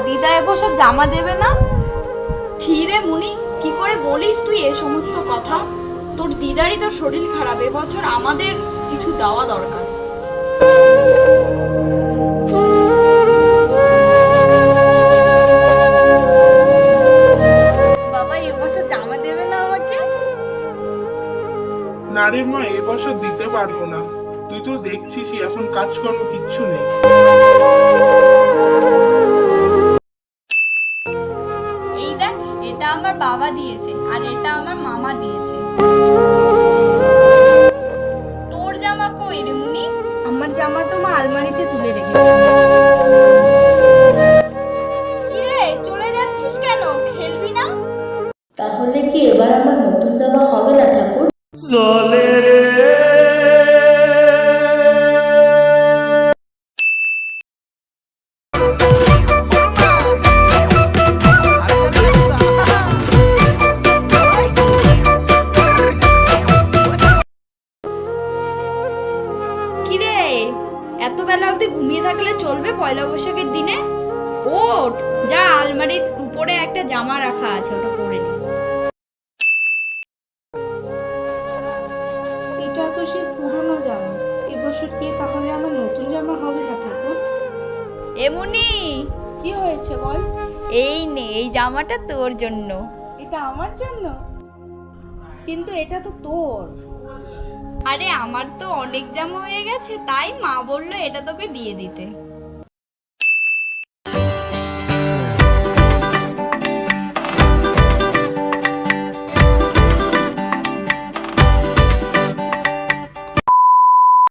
দিদা এবছর জামা দেবে না। ঠিরে মুনি, কি করে বলিস তুই এ সমস্ত কথা? তোর দিদারই তো শরীর খারাপ, এবছর আমাদের কিছু দেওয়া দরকার। বাবা এবছর জামা দেবে না আমাকে? না রে মা, এবছর দিতে পারবো না। তুই তো দেখছিস এখন কাজকর্ম কিচ্ছু নেই। এই দেখ, এটা আমার বাবা দিয়েছে আর এটা আমার মামা দিয়েছে। তোর জামা কই রে মুনি? আমার জামা তো মা আলমারিতে তুলে রেখেছে। কি রে, চলে যাচ্ছিস কেন? খেলবি না? তাহলে কি এবার আমার নতুন জামা হবে না ঠাকুর? কি রে, এত বেলা অবধি ঘুমিয়ে থাকলে চলবে পয়লা বৈশাখের দিনে? ওঠ, যা, আলমারির উপরে একটা জামা রাখা আছে, ওটা পরে নে। এটা তো সে পুরনো জামা, এবছর কি তাহলে আমার নতুন জামা হবে না ঠাকুর? এমনি কি হয়েছে বল? এই নে, এই জামাটা তোর জন্য। এটা আমার জন্য? কিন্তু এটা তো তোর। আরে আমার তো অনেক জামা হয়ে গেছে, তাই মা বললো এটা তোকে দিয়ে দিতে।